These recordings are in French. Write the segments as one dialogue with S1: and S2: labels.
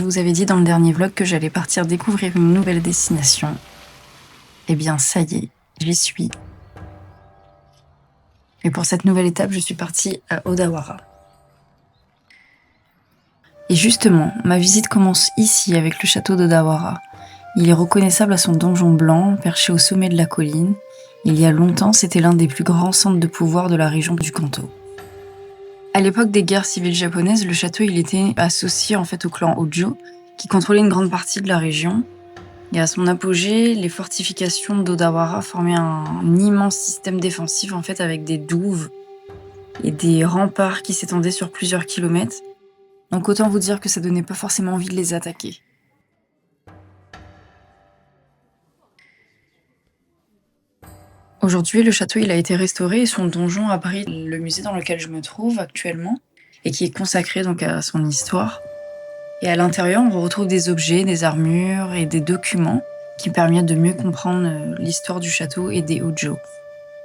S1: vous avais dit dans le dernier vlog que j'allais partir découvrir une nouvelle destination. Eh bien, ça y est, j'y suis. Et pour cette nouvelle étape, je suis partie à Odawara. Et justement, ma visite commence ici avec le château d'Odawara. Il est reconnaissable à son donjon blanc, perché au sommet de la colline. Il y a longtemps, c'était l'un des plus grands centres de pouvoir de la région du Kanto. À l'époque des guerres civiles japonaises, le château il était associé en fait au clan Hojo, qui contrôlait une grande partie de la région. Et à son apogée, les fortifications d'Odawara formaient un immense système défensif en fait avec des douves et des remparts qui s'étendaient sur plusieurs kilomètres. Donc autant vous dire que ça donnait pas forcément envie de les attaquer. Aujourd'hui, le château il a été restauré et son donjon abrite le musée dans lequel je me trouve actuellement et qui est consacré donc à son histoire. Et à l'intérieur, on retrouve des objets, des armures et des documents qui permettent de mieux comprendre l'histoire du château et des Hojo.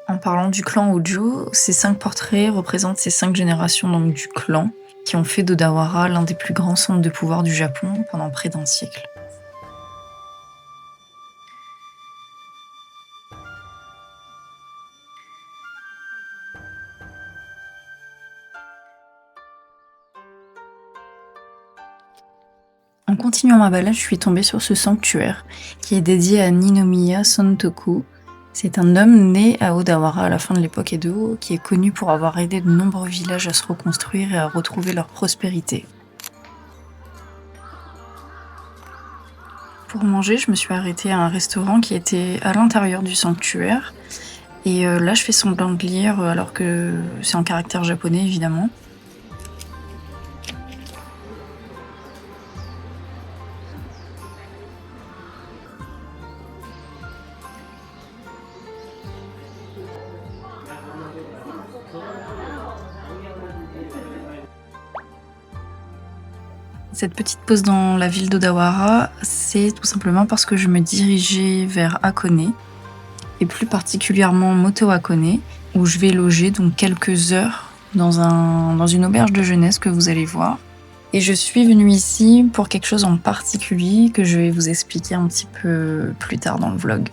S1: En parlant du clan Hojo, ces 5 portraits représentent ces 5 générations donc, du clan qui ont fait d'Odawara l'un des plus grands centres de pouvoir du Japon pendant près d'un siècle. En continuant ma balade, je suis tombée sur ce sanctuaire qui est dédié à Ninomiya Sontoku. C'est un homme né à Odawara à la fin de l'époque Edo qui est connu pour avoir aidé de nombreux villages à se reconstruire et à retrouver leur prospérité. Pour manger, je me suis arrêtée à un restaurant qui était à l'intérieur du sanctuaire. Et là, je fais semblant de lire alors que c'est en caractère japonais évidemment. Cette petite pause dans la ville d'Odawara, c'est tout simplement parce que je me dirigeais vers Hakone, et plus particulièrement Moto Hakone, où je vais loger donc quelques heures dans une auberge de jeunesse que vous allez voir. Et je suis venue ici pour quelque chose en particulier que je vais vous expliquer un petit peu plus tard dans le vlog.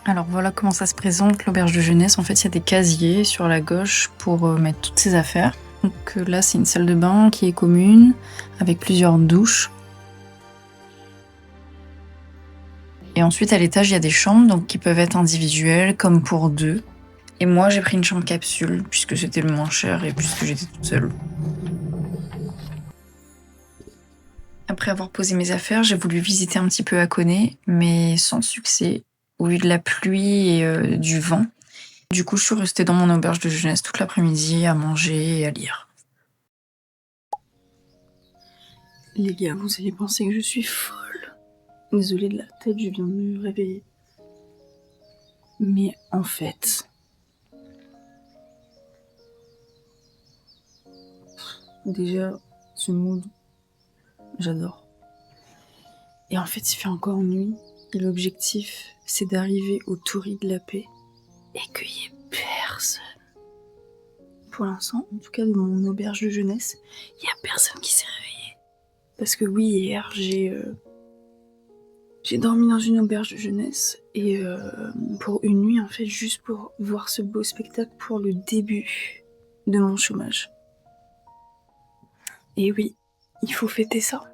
S1: Alors voilà comment ça se présente l'auberge de jeunesse. En fait, il y a des casiers sur la gauche pour mettre toutes ses affaires. Donc là, c'est une salle de bain qui est commune, avec plusieurs douches. Et ensuite, à l'étage, il y a des chambres donc, qui peuvent être individuelles, comme pour 2. Et moi, j'ai pris une chambre capsule, puisque c'était le moins cher et puisque j'étais toute seule. Après avoir posé mes affaires, j'ai voulu visiter un petit peu Hakone, mais sans succès, au vu de la pluie et du vent. Du coup, je suis restée dans mon auberge de jeunesse toute l'après-midi à manger et à lire. Les gars, vous allez penser que je suis folle. Désolée de la tête, je viens de me réveiller. Mais en fait... Déjà, ce mood, j'adore. Et en fait, il fait encore nuit. Et l'objectif, c'est d'arriver au Torii de la paix et qu'il n'y ait personne. Pour l'instant, en tout cas de mon auberge de jeunesse, il n'y a personne qui s'est réveillé. Parce que oui, hier, j'ai dormi dans une auberge de jeunesse et pour une nuit, en fait, juste pour voir ce beau spectacle pour le début de mon chômage. Et oui, il faut fêter ça.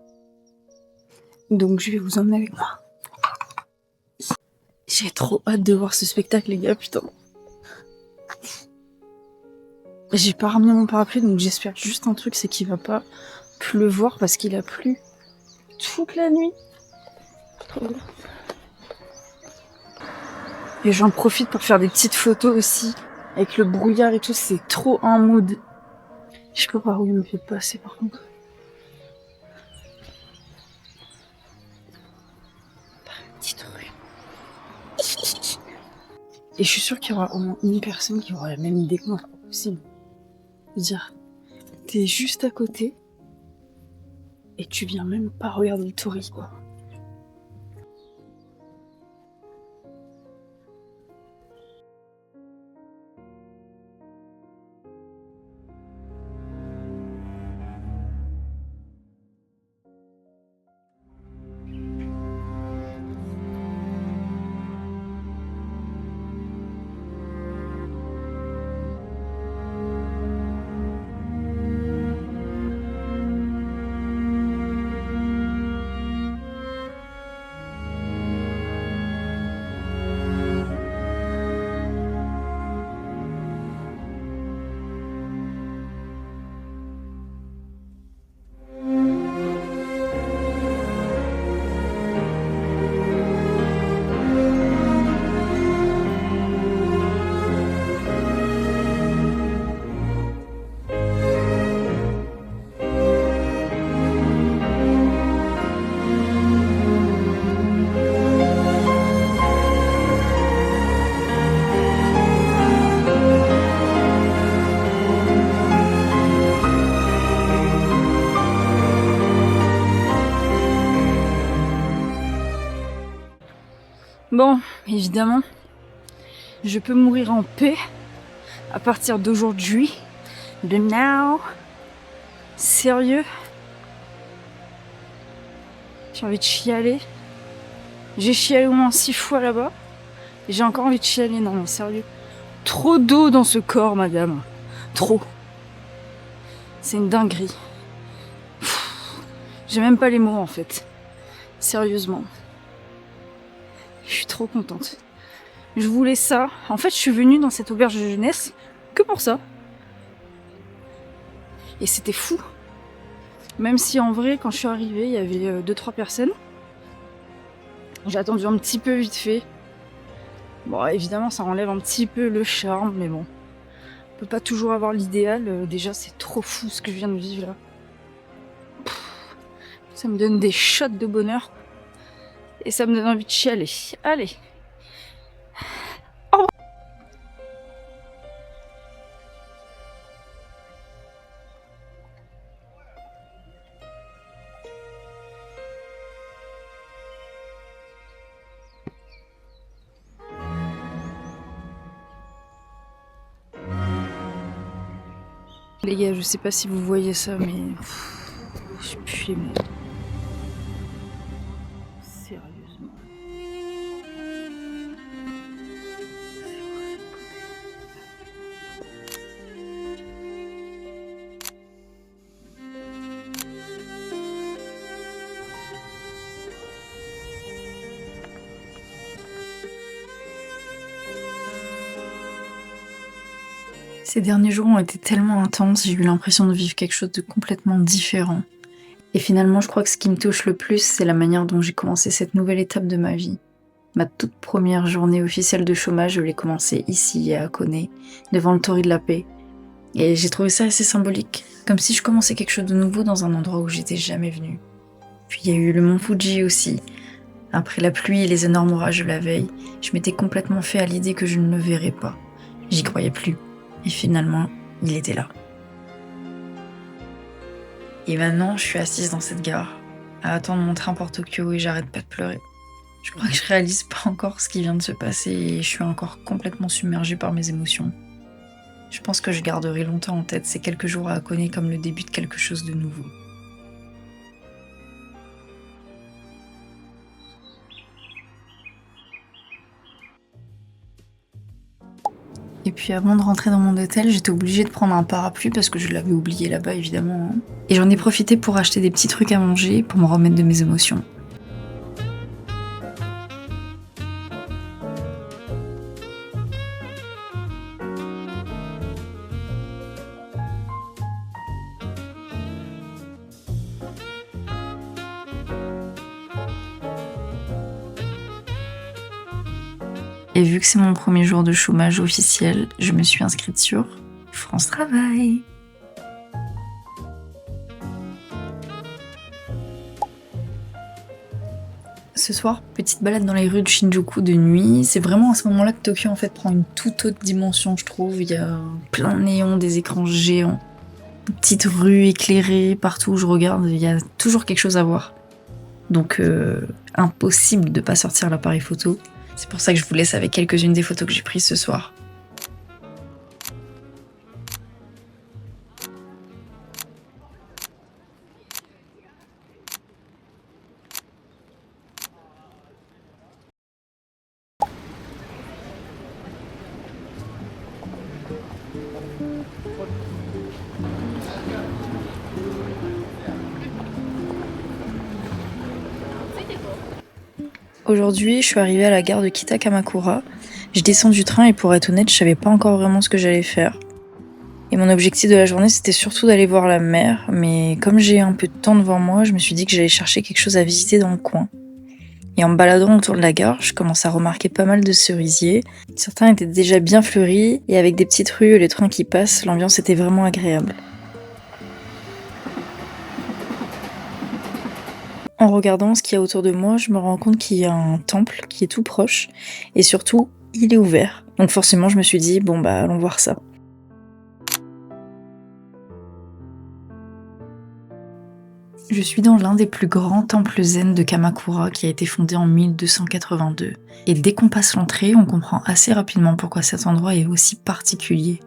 S1: Donc je vais vous emmener avec moi. J'ai trop hâte de voir ce spectacle, les gars, putain. J'ai pas ramené mon parapluie, donc j'espère juste un truc, c'est qu'il va pas pleuvoir parce qu'il a plu toute la nuit. Et j'en profite pour faire des petites photos aussi. Avec le brouillard et tout, c'est trop un mood. Je sais pas par où il me fait passer par contre. Par une petite rue. Et je suis sûre qu'il y aura au moins une personne qui aura la même idée que moi, c'est pas possible. Dire, t'es juste à côté et tu viens même pas regarder le Torii, quoi. Bon, évidemment, je peux mourir en paix à partir d'aujourd'hui, de now. Sérieux? J'ai envie de chialer. J'ai chialé au moins 6 fois là-bas. Et j'ai encore envie de chialer, non mais sérieux. Trop d'eau dans ce corps, madame. Trop. C'est une dinguerie. J'ai même pas les mots en fait. Sérieusement. Je suis trop contente. Je voulais ça. En fait, je suis venue dans cette auberge de jeunesse que pour ça. Et c'était fou. Même si en vrai, quand je suis arrivée, il y avait 2-3 personnes. J'ai attendu un petit peu vite fait. Bon, évidemment, ça enlève un petit peu le charme, mais bon. On peut pas toujours avoir l'idéal. Déjà, c'est trop fou ce que je viens de vivre là. Ça me donne des shots de bonheur. Et ça me donne envie de chialer. Allez. Au revoir. Les gars, je sais pas si vous voyez ça, mais je pue les mots. Sérieusement. Ces derniers jours ont été tellement intenses, j'ai eu l'impression de vivre quelque chose de complètement différent. Et finalement, je crois que ce qui me touche le plus, c'est la manière dont j'ai commencé cette nouvelle étape de ma vie. Ma toute première journée officielle de chômage, je l'ai commencée ici, à Aconey, devant le Torii de la Paix. Et j'ai trouvé ça assez symbolique, comme si je commençais quelque chose de nouveau dans un endroit où j'étais jamais venue. Puis il y a eu le mont Fuji aussi. Après la pluie et les énormes orages de la veille, je m'étais complètement fait à l'idée que je ne le verrais pas. J'y croyais plus. Et finalement, il était là. Et maintenant, je suis assise dans cette gare, à attendre mon train pour Tokyo et j'arrête pas de pleurer. Je crois que je réalise pas encore ce qui vient de se passer et je suis encore complètement submergée par mes émotions. Je pense que je garderai longtemps en tête ces quelques jours à Aconey comme le début de quelque chose de nouveau. Et puis avant de rentrer dans mon hôtel, j'étais obligée de prendre un parapluie parce que je l'avais oublié là-bas évidemment. Et j'en ai profité pour acheter des petits trucs à manger pour me remettre de mes émotions. Et vu que c'est mon premier jour de chômage officiel, je me suis inscrite sur France Travail. Ce soir, petite balade dans les rues de Shinjuku de nuit. C'est vraiment à ce moment-là que Tokyo en fait prend une toute autre dimension, je trouve. Il y a plein de néons, des écrans géants, de petites rues éclairées partout où je regarde. Il y a toujours quelque chose à voir. Donc impossible de pas sortir l'appareil photo. C'est pour ça que je vous laisse avec quelques-unes des photos que j'ai prises ce soir. Aujourd'hui, je suis arrivée à la gare de Kita-Kamakura. Je descends du train et pour être honnête, je savais pas encore vraiment ce que j'allais faire. Et mon objectif de la journée, c'était surtout d'aller voir la mer, mais comme j'ai un peu de temps devant moi, je me suis dit que j'allais chercher quelque chose à visiter dans le coin. Et en me baladant autour de la gare, je commence à remarquer pas mal de cerisiers. Certains étaient déjà bien fleuris, et avec des petites rues et les trains qui passent, l'ambiance était vraiment agréable. En regardant ce qu'il y a autour de moi, je me rends compte qu'il y a un temple qui est tout proche, et surtout, il est ouvert. Donc forcément, je me suis dit, bon bah allons voir ça. Je suis dans l'un des plus grands temples zen de Kamakura qui a été fondé en 1282. Et dès qu'on passe l'entrée, on comprend assez rapidement pourquoi cet endroit est aussi particulier.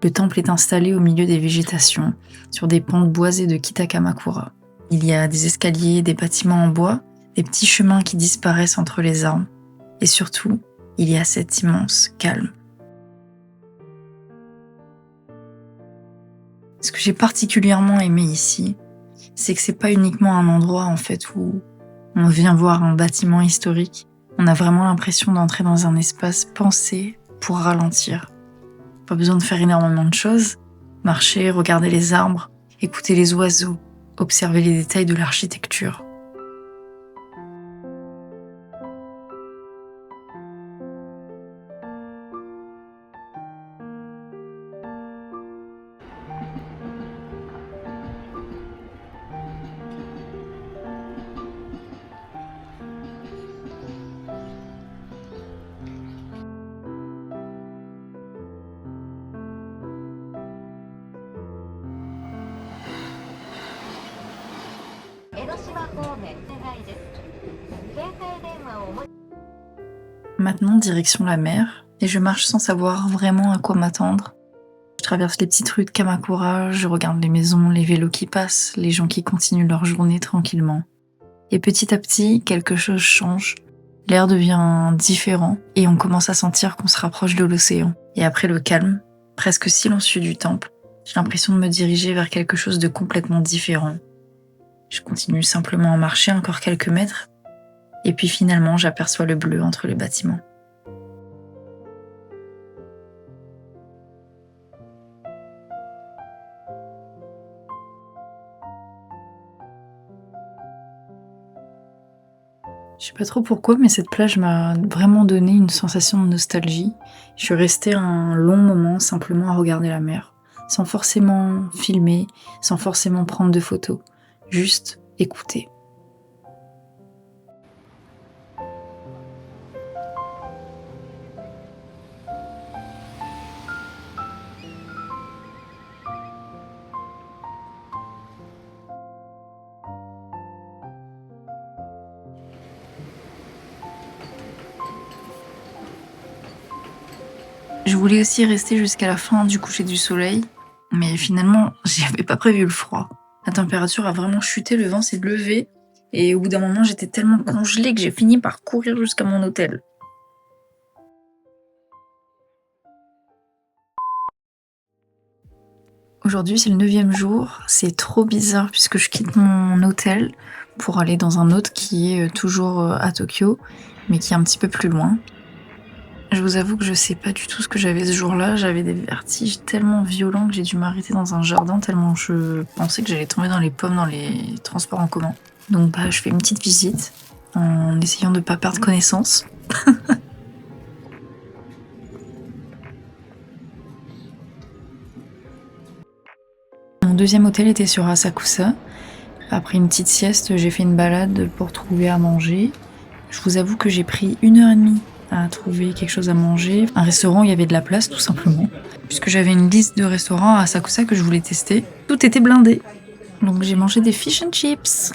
S1: Le temple est installé au milieu des végétations, sur des pentes boisées de Kita-Kamakura. Il y a des escaliers, des bâtiments en bois, des petits chemins qui disparaissent entre les arbres. Et surtout, il y a cet immense calme. Ce que j'ai particulièrement aimé ici, c'est que c'est pas uniquement un endroit en fait où on vient voir un bâtiment historique. On a vraiment l'impression d'entrer dans un espace pensé pour ralentir. Pas besoin de faire énormément de choses. Marcher, regarder les arbres, écouter les oiseaux, observer les détails de l'architecture. Maintenant, direction la mer, et je marche sans savoir vraiment à quoi m'attendre. Je traverse les petites rues de Kamakura, je regarde les maisons, les vélos qui passent, les gens qui continuent leur journée tranquillement. Et petit à petit, quelque chose change. L'air devient différent, et on commence à sentir qu'on se rapproche de l'océan. Et après le calme, presque silencieux du temple, j'ai l'impression de me diriger vers quelque chose de complètement différent. Je continue simplement à marcher encore quelques mètres, et puis finalement j'aperçois le bleu entre les bâtiments. Je sais pas trop pourquoi, mais cette plage m'a vraiment donné une sensation de nostalgie. Je suis restée un long moment simplement à regarder la mer, sans forcément filmer, sans forcément prendre de photos, juste écouter. Je voulais aussi rester jusqu'à la fin du coucher du soleil, mais finalement, j'avais pas prévu le froid. La température a vraiment chuté, le vent s'est levé, et au bout d'un moment, j'étais tellement congelée que j'ai fini par courir jusqu'à mon hôtel. Aujourd'hui, c'est le 9e jour, c'est trop bizarre puisque je quitte mon hôtel pour aller dans un autre qui est toujours à Tokyo, mais qui est un petit peu plus loin. Je vous avoue que je sais pas du tout ce que j'avais ce jour-là. J'avais des vertiges tellement violents que j'ai dû m'arrêter dans un jardin tellement je pensais que j'allais tomber dans les pommes dans les transports en commun. Donc je fais une petite visite en essayant de pas perdre connaissance. Mon deuxième hôtel était sur Asakusa. Après une petite sieste, j'ai fait une balade pour trouver à manger. Je vous avoue que j'ai pris 1h30 à trouver quelque chose à manger. Un restaurant où il y avait de la place, tout simplement. Puisque j'avais une liste de restaurants à Asakusa que je voulais tester. Tout était blindé. Donc j'ai mangé des fish and chips.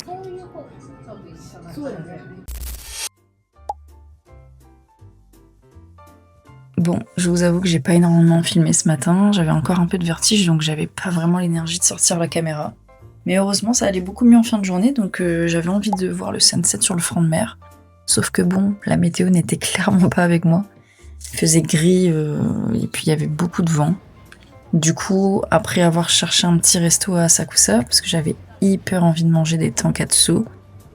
S1: Bon, je vous avoue que j'ai pas énormément filmé ce matin. J'avais encore un peu de vertige, donc j'avais pas vraiment l'énergie de sortir la caméra. Mais heureusement, ça allait beaucoup mieux en fin de journée, donc j'avais envie de voir le sunset sur le front de mer. Sauf que bon, la météo n'était clairement pas avec moi. Il faisait gris et puis il y avait beaucoup de vent. Du coup, après avoir cherché un petit resto à Asakusa, parce que j'avais hyper envie de manger des tonkatsu,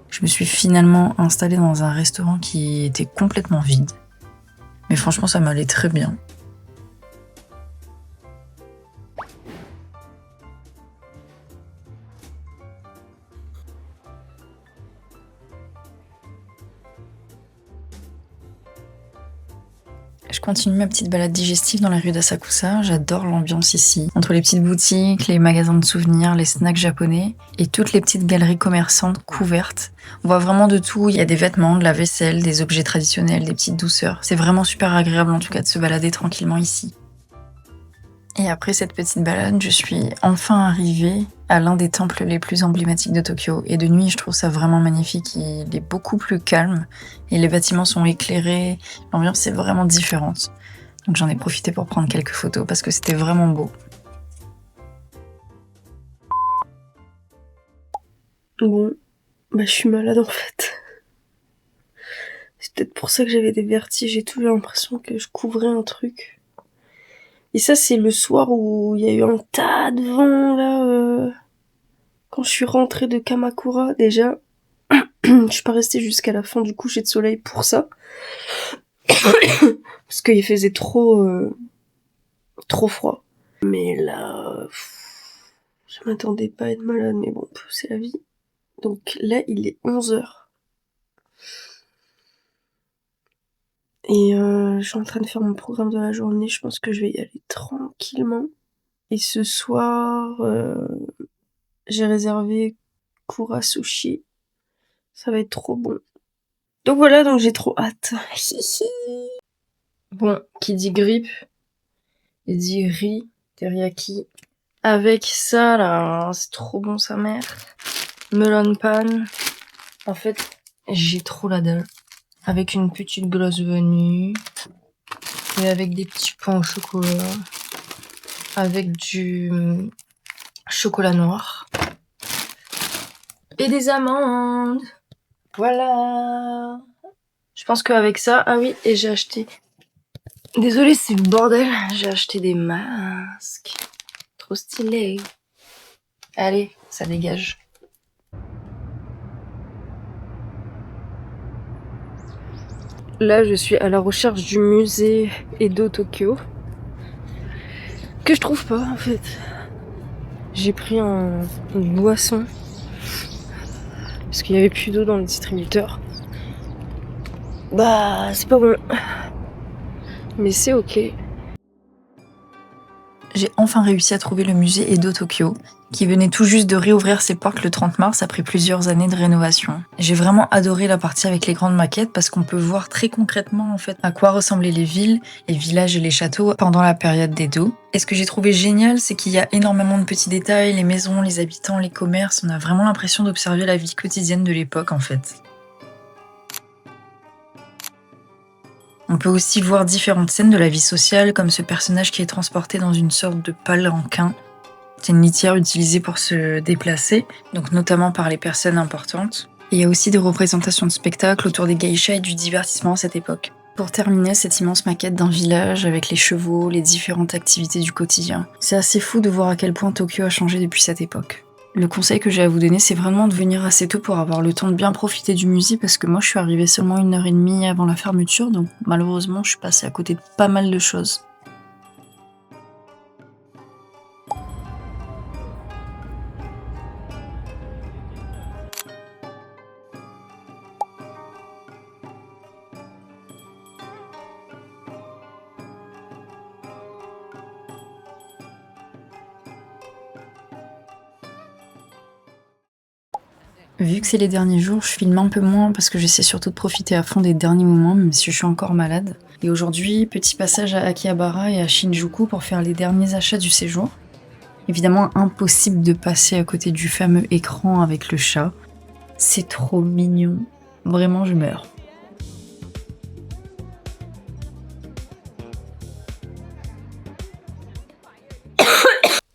S1: je me suis finalement installée dans un restaurant qui était complètement vide. Mais franchement, ça m'allait très bien. Je continue ma petite balade digestive dans la rue d'Asakusa. J'adore l'ambiance ici. Entre les petites boutiques, les magasins de souvenirs, les snacks japonais et toutes les petites galeries commerçantes couvertes. On voit vraiment de tout. Il y a des vêtements, de la vaisselle, des objets traditionnels, des petites douceurs. C'est vraiment super agréable en tout cas de se balader tranquillement ici. Et après cette petite balade, je suis enfin arrivée à l'un des temples les plus emblématiques de Tokyo. Et de nuit, je trouve ça vraiment magnifique. Il est beaucoup plus calme et les bâtiments sont éclairés. L'ambiance est vraiment différente. Donc j'en ai profité pour prendre quelques photos parce que c'était vraiment beau.
S2: Bon, bah je suis malade en fait. C'est peut-être pour ça que j'avais des vertiges et tout, j'ai l'impression que je couvrais un truc. Et ça, c'est le soir où il y a eu un tas de vent, là, quand je suis rentrée de Kamakura, déjà. Je suis pas restée jusqu'à la fin du coucher de soleil pour ça. Parce qu'il faisait trop froid. Mais là, je m'attendais pas à être malade, mais bon, c'est la vie. Donc là, il est 11h. Et je suis en train de faire mon programme de la journée, je pense que je vais y aller tranquillement. Et ce soir, j'ai réservé Kura Sushi. Ça va être trop bon. Donc voilà, donc j'ai trop hâte. Bon, qui dit grippe, il dit riz, teriyaki. Avec ça, là, c'est trop bon sa mère. Melon pan. En fait, j'ai trop la dalle. Avec une petite glace vanille. Et avec des petits pains au chocolat. Avec du chocolat noir. Et des amandes. Voilà. Je pense qu'avec ça... Ah oui, et j'ai acheté... Désolée, c'est le bordel. J'ai acheté des masques. Trop stylé. Allez, ça dégage. Là, je suis à la recherche du musée Edo Tokyo. Que je trouve pas, en fait. J'ai pris une boisson. Parce qu'il y avait plus d'eau dans le distributeur. Bah, c'est pas bon. Mais c'est ok.
S1: J'ai enfin réussi à trouver le musée Edo Tokyo, qui venait tout juste de réouvrir ses portes le 30 mars après plusieurs années de rénovation. J'ai vraiment adoré la partie avec les grandes maquettes parce qu'on peut voir très concrètement en fait à quoi ressemblaient les villes, les villages et les châteaux pendant la période d'Edo. Et ce que j'ai trouvé génial, c'est qu'il y a énormément de petits détails, les maisons, les habitants, les commerces, on a vraiment l'impression d'observer la vie quotidienne de l'époque en fait. On peut aussi voir différentes scènes de la vie sociale, comme ce personnage qui est transporté dans une sorte de palanquin. C'est une litière utilisée pour se déplacer, donc notamment par les personnes importantes. Et il y a aussi des représentations de spectacles autour des geishas et du divertissement à cette époque. Pour terminer, cette immense maquette d'un village avec les chevaux, les différentes activités du quotidien. C'est assez fou de voir à quel point Tokyo a changé depuis cette époque. Le conseil que j'ai à vous donner, c'est vraiment de venir assez tôt pour avoir le temps de bien profiter du musée, parce que moi je suis arrivée seulement 1h30 avant la fermeture, donc malheureusement je suis passée à côté de pas mal de choses. Vu que c'est les derniers jours, je filme un peu moins parce que j'essaie surtout de profiter à fond des derniers moments, même si je suis encore malade. Et aujourd'hui, petit passage à Akihabara et à Shinjuku pour faire les derniers achats du séjour. Évidemment, impossible de passer à côté du fameux écran avec le chat. C'est trop mignon. Vraiment, je meurs.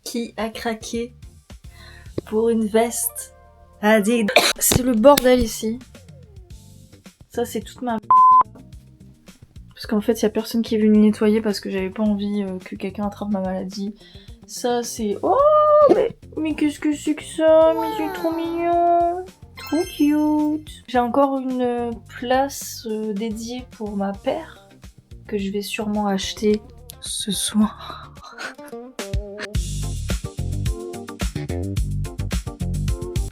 S1: Qui a craqué pour une veste? C'est le bordel ici. Ça, c'est toute ma... Parce qu'en fait, il y a personne qui est venu nettoyer parce que j'avais pas envie que quelqu'un attrape ma maladie. Ça, c'est... Oh, mais qu'est-ce que c'est que ça? Mais c'est trop mignon. Trop cute. J'ai encore une place dédiée pour ma paire que je vais sûrement acheter ce soir.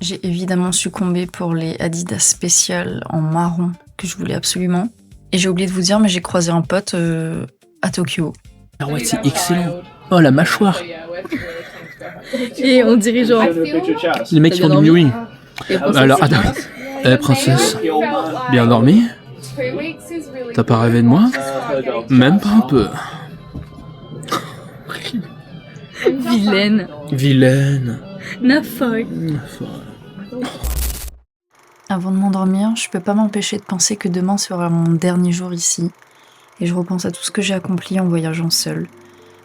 S1: J'ai évidemment succombé pour les Adidas spéciales en marron que je voulais absolument. Et j'ai oublié de vous dire, mais j'ai croisé un pote à Tokyo.
S3: Ah ouais, c'est excellent. Oh, la mâchoire.
S1: Et on dirait genre...
S3: Les mecs qui font du mewing. Alors, attends. Princesse, bien dormi? T'as pas rêvé de moi? Même pas un peu.
S1: Vilaine.
S3: Vilaine.
S1: Nafoy. Avant de m'endormir, je peux pas m'empêcher de penser que demain sera mon dernier jour ici. Et je repense à tout ce que j'ai accompli en voyageant seule.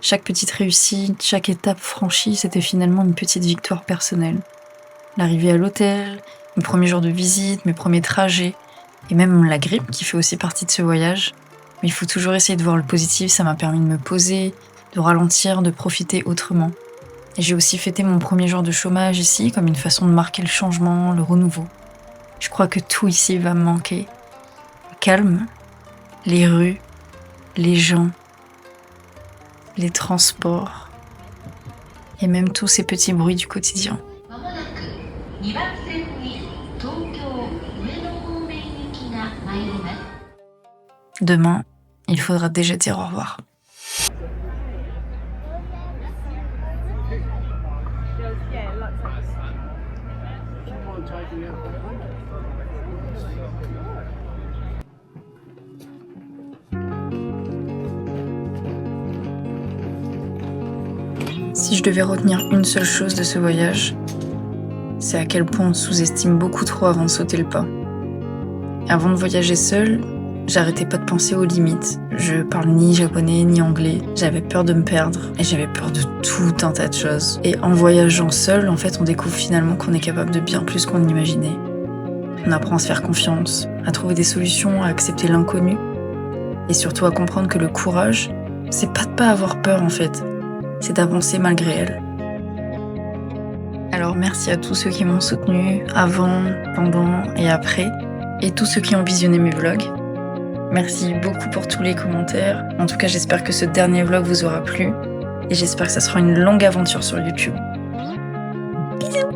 S1: Chaque petite réussite, chaque étape franchie, c'était finalement une petite victoire personnelle. L'arrivée à l'hôtel, mes premiers jours de visite, mes premiers trajets, et même la grippe qui fait aussi partie de ce voyage. Mais il faut toujours essayer de voir le positif, ça m'a permis de me poser, de ralentir, de profiter autrement. Et j'ai aussi fêté mon premier jour de chômage ici comme une façon de marquer le changement, le renouveau. Je crois que tout ici va me manquer. Le calme, les rues, les gens, les transports, et même tous ces petits bruits du quotidien. Demain, il faudra déjà dire au revoir. Si je devais retenir une seule chose de ce voyage, c'est à quel point on sous-estime beaucoup trop avant de sauter le pas. Avant de voyager seule, j'arrêtais pas de penser aux limites. Je parle ni japonais ni anglais. J'avais peur de me perdre et j'avais peur de tout un tas de choses. Et en voyageant seule, en fait, on découvre finalement qu'on est capable de bien plus qu'on imaginait. On apprend à se faire confiance, à trouver des solutions, à accepter l'inconnu. Et surtout à comprendre que le courage, c'est pas de pas avoir peur en fait. C'est d'avancer malgré elle. Alors merci à tous ceux qui m'ont soutenu avant, pendant et après, et tous ceux qui ont visionné mes vlogs. Merci beaucoup pour tous les commentaires. En tout cas, j'espère que ce dernier vlog vous aura plu, et j'espère que ça sera une longue aventure sur YouTube. Bisous!